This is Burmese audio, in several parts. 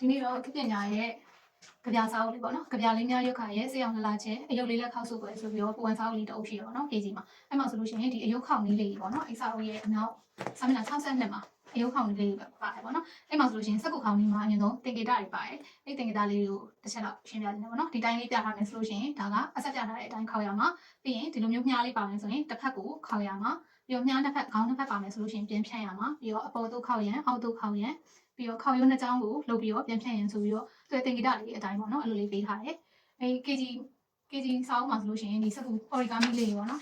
ဒီနေ့တော့ခေတ်ပညာရဲ့ကြပြစာအုပ်လေးပေါ့နော်ကြပြလေးများရုပ်ခါရဲ့စေအောင်လာခြင်းအယုတ်လေးလက်ခောက်စုပ်ပဲဆိုပြီးတော့ပူဝန်စာအုပ်လေးတစ်အုပ်ရှိရပါတော့ KG မှာအဲ့မှာဆိုလို့ရှိရင်ဒီအယုတ်ခောက်နည်းလေးပေါ့နော်အဲ့စာအုပ်ရဲ့အနောက်စာမျက်နှာ62မှာအယုတ်ခောက်နည်းလေးပဲပါတယ်ပေါ့နော်အဲ့မှာဆိုလို့ရှိရင်စက္ကူခောက်နည်းမှာအရင်ဆုံးသင်္ကေတတွေပါတယ်အဲ့သင်္ကေတလေးတွေကိုတစ်ချက်လောက်ရှင်းပြခြင်းတယ်ပေါ့နော်ဒီတိုင်းလေးပြထားမယ်ဆိုလို့ရှိရင်ဒါကအဆက်ပြထားတဲ့အတိုင်းခောက်ရမှာပြီးရင်ဒီလိုမျိုးမြားလေးပါမယ်ဆိုရင်တစ်ဖက်ကိုခောက်ရမှာပြီးတော့မြားတစ်ဖက်ခေါင်းတစ်ဖက်ပါမယ်ဆိုလို့ရှိရင်ပြန်ဖြန့်ရမှာပြီးတော့အပေါ်သို့ခောက်ရန်အောက်သို့ခောက်ရန်ပြီးတော့ခောက်ရုံးနှစ်ချောင်းကိုလုပ်ပြီးတော့ပြန်ဖြန့်ရန်ဆိုပြီးတော့သူ့သင်္ကေတလေးအတိုင်းပေါ့နော်အဲ့လိုလေးပေးထားတယ်အဲ့ KG စာအုပ်မှာဆိုလို့ရှိရင်ဒီစက္ကူ origami လေးပေါ့နော်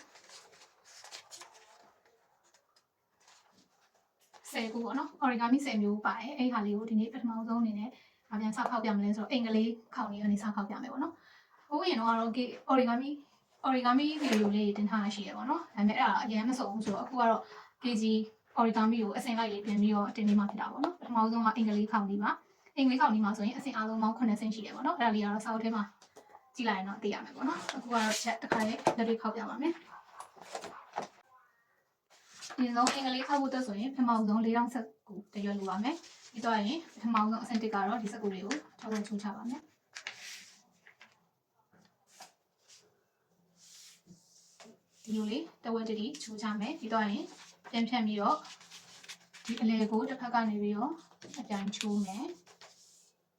10ခုပေါ့နော် origami 10မျိုးပါတယ်အဲ့ဟာလေးကိုဒီနေ့ပထမဆုံးအနေနဲ့ဗာပြန်စခောက်ပြမလဲဆိုတော့အင်္ဂလိပ်ခောက်နည်းကနေစခောက်ပြမယ်ပေါ့နော်ဟိုရင်တော့ origami ဗီဒီယိုလေးတင်ထားရှိရပေါ့နော်ဒါပေမဲ့အဲ့ဒါအရင်မစုံဘူးဆိုတော့အခုကတော့ KG origami ကိုအစင်လိုက်လေးပြင်ပြီးတော့တင်ပေးမှဖြစ်တာပေါ့နော်ပထမဆုံးကအင်္ဂလိပ်ခောက်နည်းပါအင်္ဂလိပ်ခောက်နည်းမှာဆိုရင်အစင်အားလုံးပေါင်း9ဆင့်ရှိတယ်ပေါ့နော်အဲ့ဒါလေးကတော့စာအုပ်ထဲမှာကြည့်လိုက်ရင်တော့သိရမယ်ပေါ့နော်အခုကတော့ချက်တစ်ခါလေးလက်တွေခောက်ပြပါမယ်ဒီဆုံးအင်္ဂလိပ်ခောက်ဖို့အတွက်ဆိုရင်ပထမဆုံး4000စက်ကိုတရွက်လိုပါမယ်ပြီးတော့ရင်ပထမဆုံးအဆင့်1ကတော့ဒီစက်ကိုလေးကိုထောက်ဝဲချိုးချပါမယ်ဒီလိုလေးတဝက်တတိချိုးချမယ်ပြီးတော့ရင်ပြန်ဖြန့်ပြီးတော့ဒီအလဲကိုတစ်ဖက်ကနေပြီးတော့အပြန်ချိုးမယ်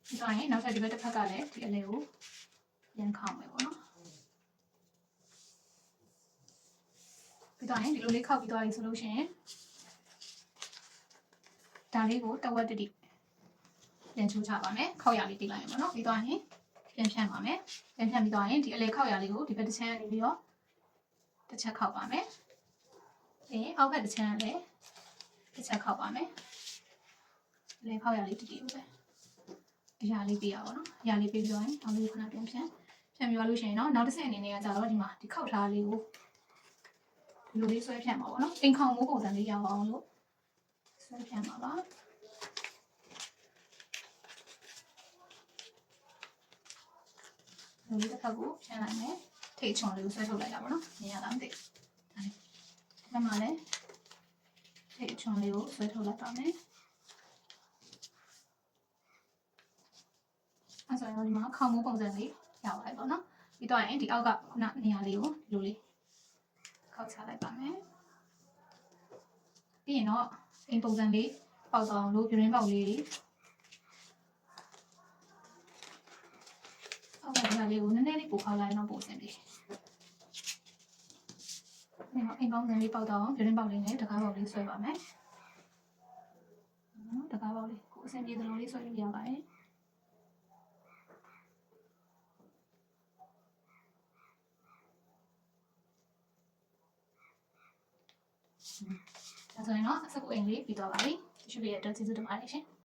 ပြီးတော့ရင်နောက်ထပ်ဒီဘက်တစ်ဖက်ကလည်းဒီအလဲကိုပြန်ခောက်မယ်ပေါ့နော်ပြီးတော့ရင်ဒီလိုလေးခောက်ပြီးသွားပြီဆိုလို့ရှိရင်ဒါလေးကိုတဝက်တတိပြန်ချိုးချပါမယ်ခောက်ရလေးတိလိုက်မယ်ပေါ့နော်ပြီးတော့ရင်ပြန်ဖြန့်ပါမယ်ပြန်ဖြန့်ပြီးတော့ရင်ဒီအလဲခောက်ရလေးကိုဒီဘက်တစ်ချမ်းကနေပြီးတော့တစ်ချက်ခောက်ပါမယ်ပြီးရင်အောက်ဘက်တစ်ချမ်းလည်းတစ်ချက်ခောက်ပါမယ်အလဲခောက်ရလေးတတိပဲအရာလေးပေးရပါတော့အရာလေးပေးပြီးတော့ရင်နောက်လေးခဏပြန်ဖြန့်ပြီးသွားလို့ရှိရင်တော့နောက်တစ်ဆင့်အနေနဲ့ကကြတော့ဒီမှာဒီခောက်ထားလေးကိုဒီလိုလေးဆွဲဖြန့်ပါပေါ့နော်အိမ်ခေါင်မိုးပုံစံလေးရအောင်လို့ဆွဲဖြန့်ပါပါဒီလိုတစ်ခါကိုဖြန့်လိုက်မယ်ထိတ်ချွန်လေးကိုဆွဲထုတ်လိုက်တာပေါ့နော်မြင်ရလားမသိဘူးဒါမှလည်းထိတ်ချွန်လေးကိုဆွဲထုတ်လိုက်ပါမယ်အဲ့ဆိုရင်ဒီမှာခေါင်မိုးပုံစံလေးရပါတယ်ပေါ့နော်ပြီးတော့ရင်ဒီအောက်ကခုနနေရာလေးကိုဒီလိုလေးခောက်ချလိုက်ပါမယ်ပြီးရင်တော့အိမ်ပုံစံလေးပေါက်သွားအောင်လို့ပြရင်းပေါက်လေးအောက်ကဒီဟာလေးကိုနည်းနည်းလေးပို့ခောက်လိုက်တော့ပို့စင်ပြီဒီမှာအိမ်ပုံစံလေးပေါက်သွားအောင်ပြရင်းပေါက်လေးနဲ့တကားပေါက်လေးဆွဲပါမယ်နော်တကားပေါက်လေးကိုအစင်ပြေသလိုလေးဆွဲလို့ရပါတယ်ဒါဆိုရင်တော့စက္ကူအိမ်လေးပြီးသွားပါပြီ။ရှိပြီရဲ့အတွက်ကျေးဇူးတင်ပါတယ်ရှင်။